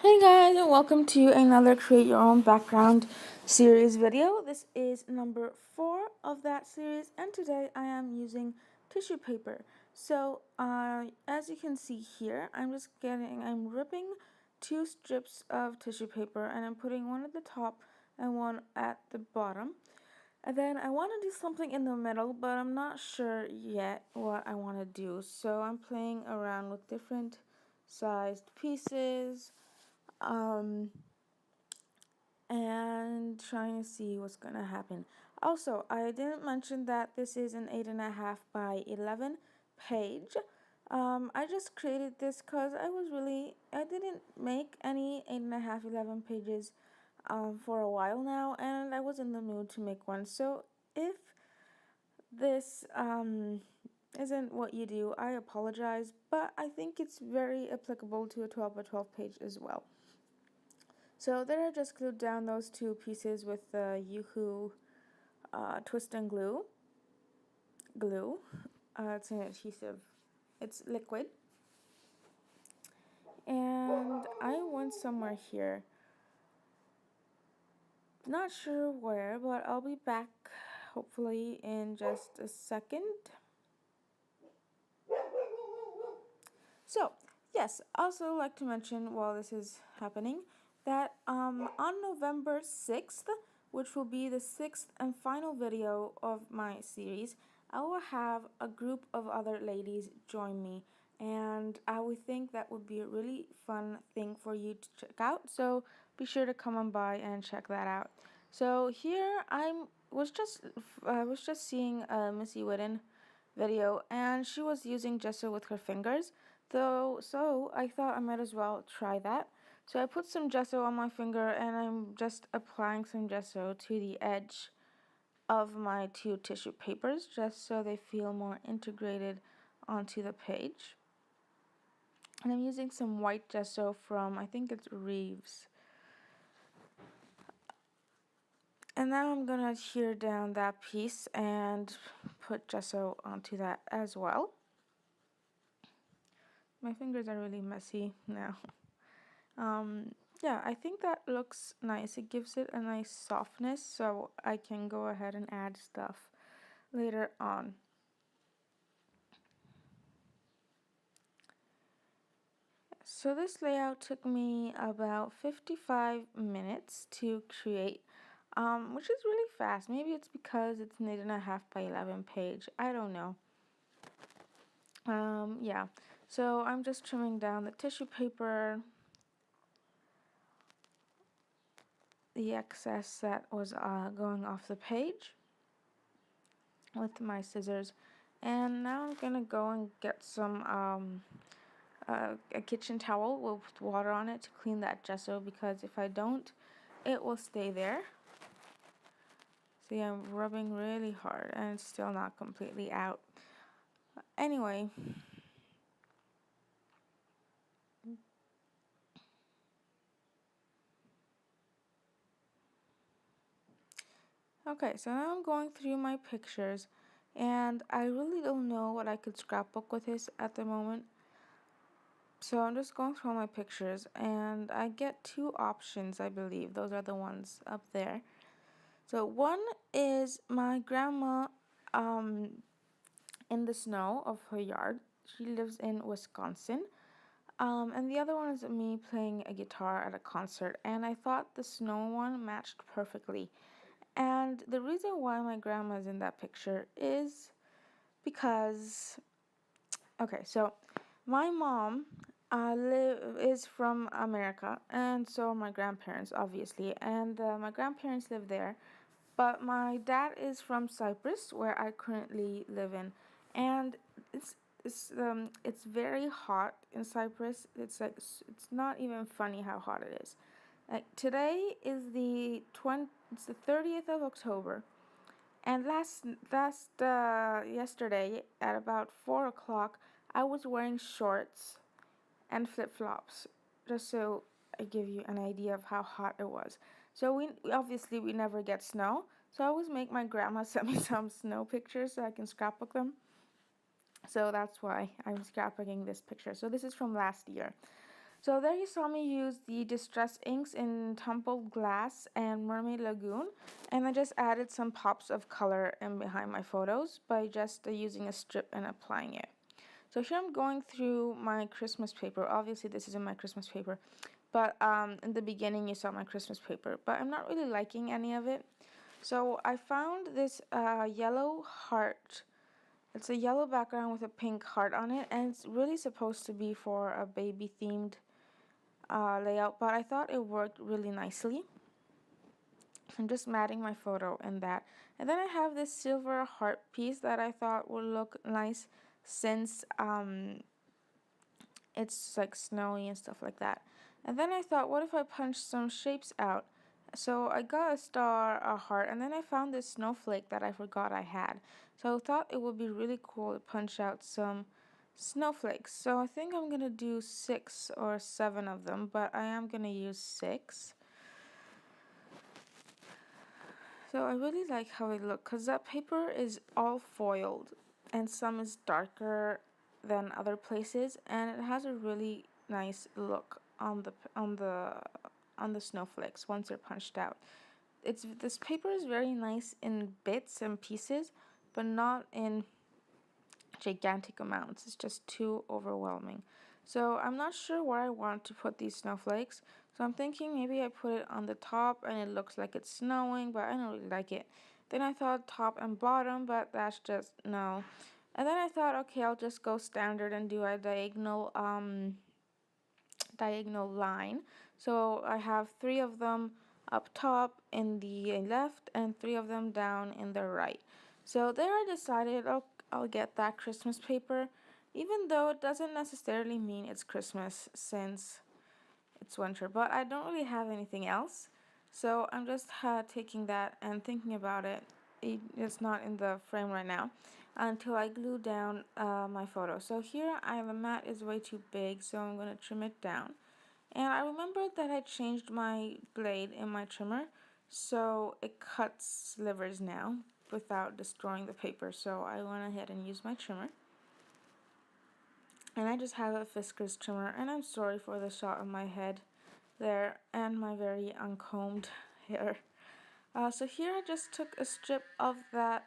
Hey guys, and welcome to another Create Your Own Background series video. This is number 4 of that series, and today I am using tissue paper. So, as you can see here, I'm ripping 2 strips of tissue paper, and I'm putting one at the top and one at the bottom. And then I want to do something in the middle, but I'm not sure yet what I want to do. So I'm playing around with different sized pieces um, and trying to see what's gonna happen. Also, I didn't mention that this is an 8.5 by 11 page. I just created this because I didn't make any 8.5, 11 pages for a while now, and I was in the mood to make one. So if this isn't what you do, I apologize, but I think it's very applicable to a 12 by 12 page as well. So there I just glued down those 2 pieces with the Yoo-Hoo twist and glue. It's an adhesive. It's liquid. And I went somewhere here. Not sure where, but I'll be back hopefully in just a second. So, yes, also like to mention while this is happening that on November 6th, which will be the 6th and final video of my series, I will have a group of other ladies join me, and I would think that would be a really fun thing for you to check out, so be sure to come on by and check that out. So here was just seeing Missy Whitten video, and she was using gesso with her fingers, so I thought I might as well try that. So I put some gesso on my finger, and I'm just applying some gesso to the edge of my 2 tissue papers, just so they feel more integrated onto the page. And I'm using some white gesso from, I think it's Reeves. And now I'm going to adhere down that piece and put gesso onto that as well. My fingers are really messy now. Yeah, I think that looks nice. It gives it a nice softness, so I can go ahead and add stuff later on. So this layout took me about 55 minutes to create, which is really fast. Maybe it's because it's an 8.5 by 11 page. I don't know. Yeah, so I'm just trimming down the tissue paper, the excess that was going off the page with my scissors. And now I'm gonna go and get some a kitchen towel with water on it to clean that gesso, because if I don't, it will stay there. See, I'm rubbing really hard and it's still not completely out. Anyway, okay, so now I'm going through my pictures, and I really don't know what I could scrapbook with this at the moment. So I'm just going through all my pictures, and I get 2 options, I believe. Those are the ones up there. So one is my grandma in the snow of her yard. She lives in Wisconsin. And the other one is me playing a guitar at a concert. And I thought the snow one matched perfectly. And the reason why my grandma's in that picture is because, okay, so my mom is from America, and so are my grandparents, obviously. And my grandparents live there. But my dad is from Cyprus, where I currently live in, and it's very hot in Cyprus. It's not even funny how hot it is. Like today is it's the 30th of October, and yesterday at about 4 o'clock, I was wearing shorts and flip flops, just so I give you an idea of how hot it was. So we obviously we never get snow. So I always make my grandma send me some snow pictures so I can scrapbook them. So that's why I'm scrapbooking this picture. So this is from last year. So there you saw me use the Distress inks in Tumbled Glass and Mermaid Lagoon, and I just added some pops of color in behind my photos by just using a strip and applying it. So here I'm going through my Christmas paper. Obviously this isn't my Christmas paper, but in the beginning you saw my Christmas paper, but I'm not really liking any of it. So I found this yellow heart. It's a yellow background with a pink heart on it, and it's really supposed to be for a baby themed layout, but I thought it worked really nicely. I'm just matting my photo in that. And then I have this silver heart piece that I thought would look nice since it's like snowy and stuff like that. And then I thought, what if I punch some shapes out? So I got a star, a heart, and then I found this snowflake that I forgot I had. So I thought it would be really cool to punch out some snowflakes. So I think I'm gonna do 6 or 7 of them, but I am gonna use 6. So I really like how it looks, because that paper is all foiled and some is darker than other places, and it has a really nice look on the snowflakes once they're punched out. This paper is very nice in bits and pieces, but not in gigantic amounts. It's just too overwhelming. So I'm not sure where I want to put these snowflakes. So I'm thinking maybe I put it on the top and it looks like it's snowing, but I don't really like it. Then I thought top and bottom, but that's just no. And then I thought, okay, I'll just go standard and do a diagonal line. So I have 3 of them up top in the left and 3 of them down in the right. So there I decided, oh, I'll get that Christmas paper, even though it doesn't necessarily mean it's Christmas since it's winter, but I don't really have anything else. So I'm just taking that and thinking about it. It's not in the frame right now until I glue down my photo. So here the mat is way too big, so I'm going to trim it down. And I remembered that I changed my blade in my trimmer, so it cuts slivers now without destroying the paper. So I went ahead and used my trimmer. And I just have a Fiskars trimmer, and I'm sorry for the shot of my head there and my very uncombed hair. So here I just took a strip of that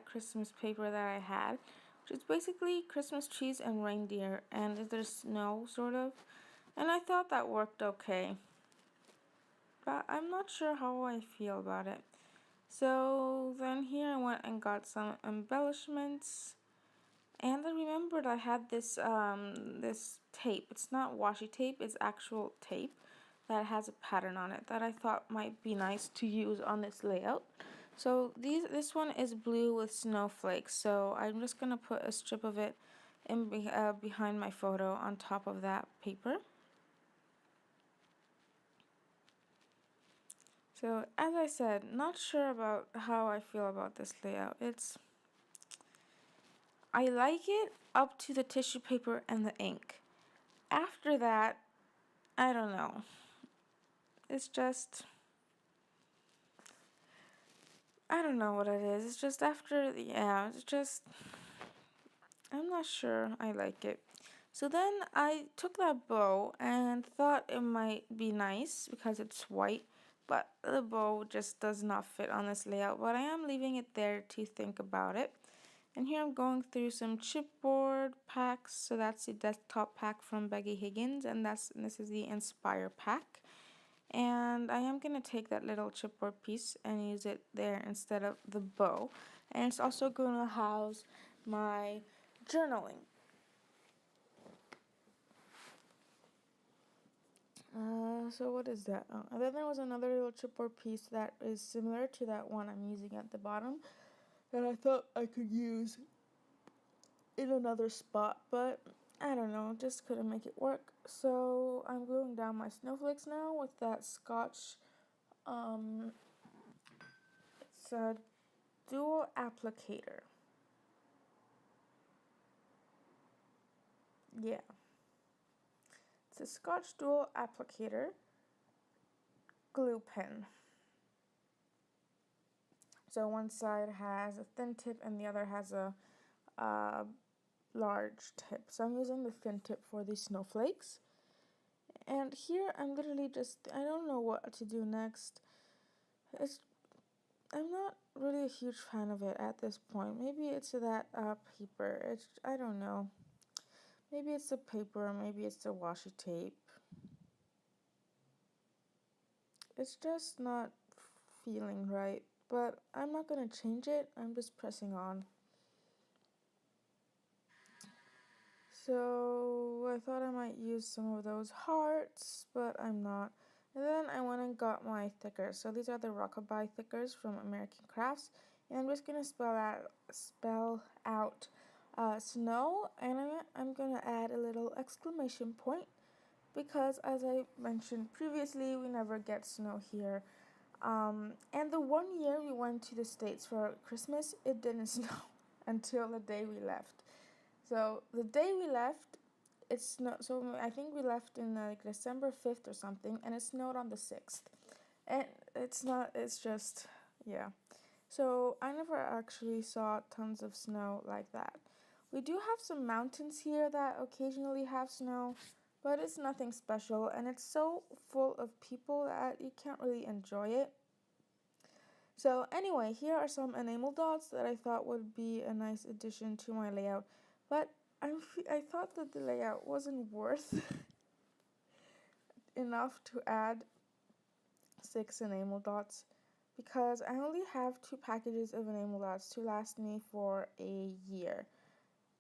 Christmas paper that I had, which is basically Christmas trees and reindeer, and there's snow sort of, and I thought that worked okay, but I'm not sure how I feel about it. So then here I went and got some embellishments, and I remembered I had this tape. It's not washi tape, it's actual tape that has a pattern on it that I thought might be nice to use on this layout. So this one is blue with snowflakes, so I'm just going to put a strip of it behind my photo on top of that paper. So as I said, not sure about how I feel about this layout. I like it up to the tissue paper and the ink. After that, I don't know. It's just, I don't know what it is. It's just after, yeah, it's just, I'm not sure I like it. So then I took that bow and thought it might be nice because it's white, but the bow just does not fit on this layout, but I am leaving it there to think about it. And here I'm going through some chipboard packs. So that's the desktop pack from Becky Higgins, and this is the Inspire pack. And I am going to take that little chipboard piece and use it there instead of the bow. And it's also going to house my journaling. So what is that? And then there was another little chipboard piece that is similar to that one I'm using at the bottom that I thought I could use in another spot, but I don't know, just couldn't make it work. So I'm gluing down my snowflakes now with that Scotch, it's a dual applicator. Yeah, it's a Scotch dual applicator glue pen. So one side has a thin tip and the other has a large tip. So I'm using the thin tip for these snowflakes. And here I'm literally I don't know what to do next. I'm not really a huge fan of it at this point. Maybe it's that paper. I don't know. Maybe it's the paper, maybe it's the washi tape. It's just not feeling right, but I'm not gonna change it. I'm just pressing on. So I thought I might use some of those hearts, but I'm not. And then I went and got my thickers. So these are the Rockabye thickers from American Crafts. And I'm just gonna spell out snow, and I'm gonna add a little exclamation point because, as I mentioned previously, we never get snow here. And the one year we went to the States for Christmas, it didn't snow until the day we left. So the day we left, it snowed. So I think we left in like December 5th or something, and it snowed on the 6th. And it's just, yeah. So I never actually saw tons of snow like that. We do have some mountains here that occasionally have snow, but it's nothing special, and it's so full of people that you can't really enjoy it. So anyway, here are some enamel dots that I thought would be a nice addition to my layout, but I thought that the layout wasn't worth enough to add 6 enamel dots because I only have 2 packages of enamel dots to last me for a year.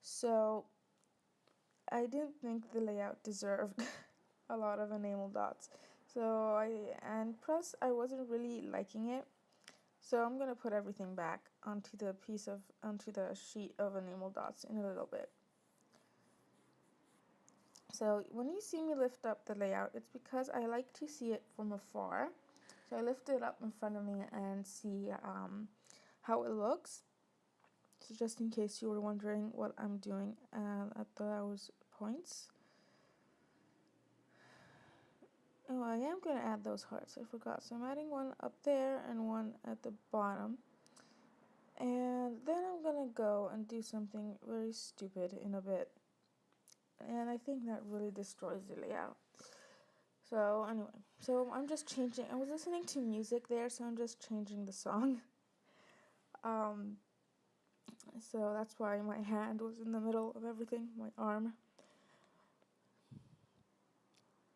So I didn't think the layout deserved a lot of enamel dots. Plus I wasn't really liking it. So I'm gonna put everything back onto the sheet of enamel dots in a little bit. So when you see me lift up the layout, it's because I like to see it from afar. So I lift it up in front of me and see how it looks. So just in case you were wondering what I'm doing at those points. Oh, I am going to add those hearts. I forgot. So I'm adding one up there and one at the bottom. And then I'm going to go and do something very stupid in a bit. And I think that really destroys the layout. So anyway, so I'm just changing. I was listening to music there, so I'm just changing the song. So that's why my hand was in the middle of everything, my arm.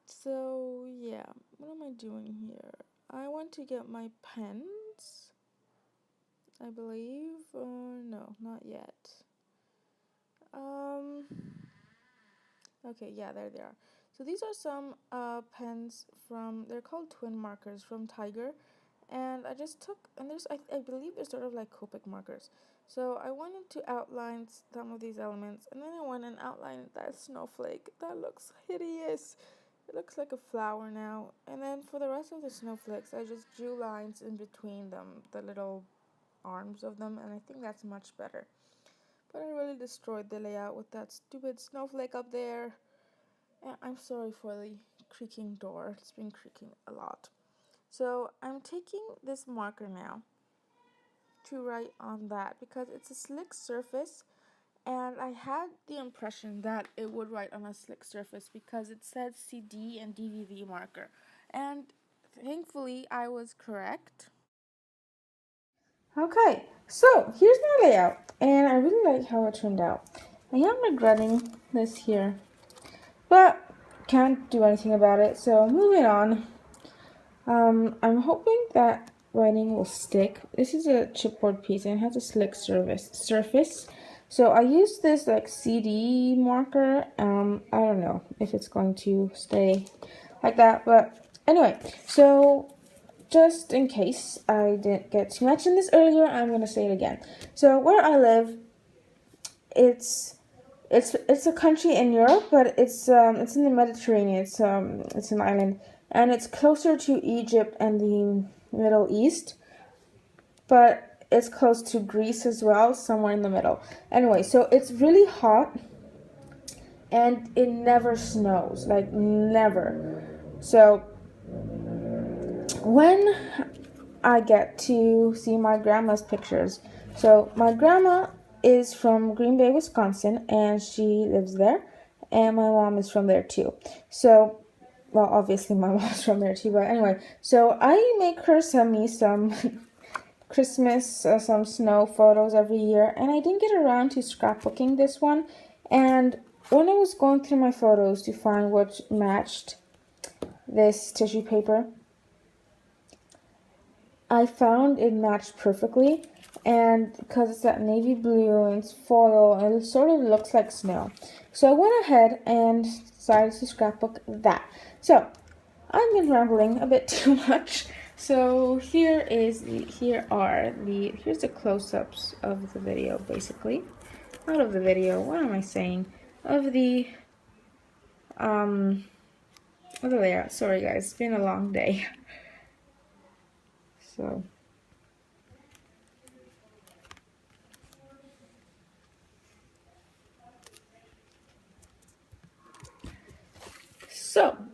So yeah, what am I doing here? I want to get my pens, I believe. No, not yet. Okay, yeah, there they are. So these are some pens they're called twin markers from Tiger. And I just took, and I believe they're sort of like Copic markers. So I wanted to outline some of these elements, and then I went and outlined that snowflake. That looks hideous. It looks like a flower now. And then for the rest of the snowflakes, I just drew lines in between them, the little arms of them, and I think that's much better. But I really destroyed the layout with that stupid snowflake up there. And I'm sorry for the creaking door. It's been creaking a lot. So I'm taking this marker now to write on that because it's a slick surface, and I had the impression that it would write on a slick surface because it said CD and DVD marker, and thankfully I was correct. Okay, so here's my layout, and I really like how it turned out. I am regretting this here, but can't do anything about it, so moving on. I'm hoping that writing will stick. This is a chipboard piece and it has a slick surface. So I use this like CD marker. I don't know if it's going to stay like that, but anyway, so just in case I didn't get to mention this earlier, I'm gonna say it again. So where I live, it's a country in Europe, but it's in the Mediterranean. It's an island, and it's closer to Egypt and the Middle East, but it's close to Greece as well, somewhere in the middle. Anyway, so it's really hot, and it never snows, like never. So when I get to see my grandma's pictures, so my grandma is from Green Bay, Wisconsin, and she lives there. And my mom is from there too. So, well, obviously my mom's from there too, but anyway. So I make her send me some Christmas, some snow photos every year, and I didn't get around to scrapbooking this one. And when I was going through my photos to find what matched this tissue paper, I found it matched perfectly, and because it's that navy blue and it's foil and it sort of looks like snow. So I went ahead and decided to scrapbook that. So I've been rambling a bit too much. So here's the close-ups of the video, basically. Not of the video, what am I saying? Of the layout. Sorry guys, it's been a long day. So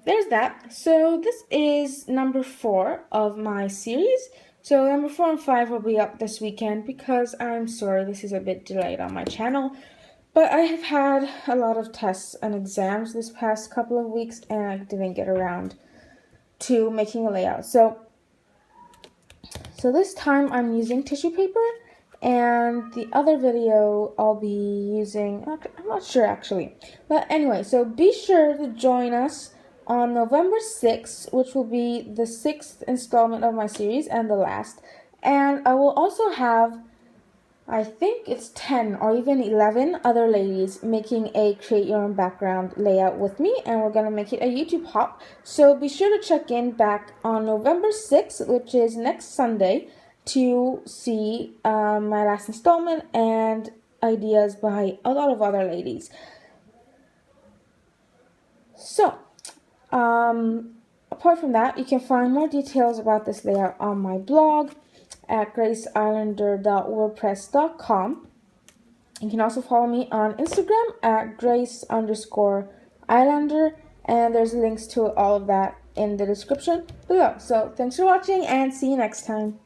there's that. So this is number 4 of my series. So number 4 and 5 will be up this weekend because I'm sorry this is a bit delayed on my channel. But I have had a lot of tests and exams this past couple of weeks and I didn't get around to making a layout. So this time I'm using tissue paper, and the other video I'll be using, I'm not sure actually. But anyway, so be sure to join us on November 6th, which will be the 6th installment of my series and the last. And I will also have, I think it's 10 or even 11 other ladies making a create your own background layout with me, and we're going to make it a YouTube hop. So be sure to check in back on November 6th, which is next Sunday, to see my last installment and ideas by a lot of other ladies. So, apart from that, you can find more details about this layout on my blog at graceislander.wordpress.com. You can also follow me on Instagram at grace_islander, and there's links to all of that in the description below. So thanks for watching and see you next time.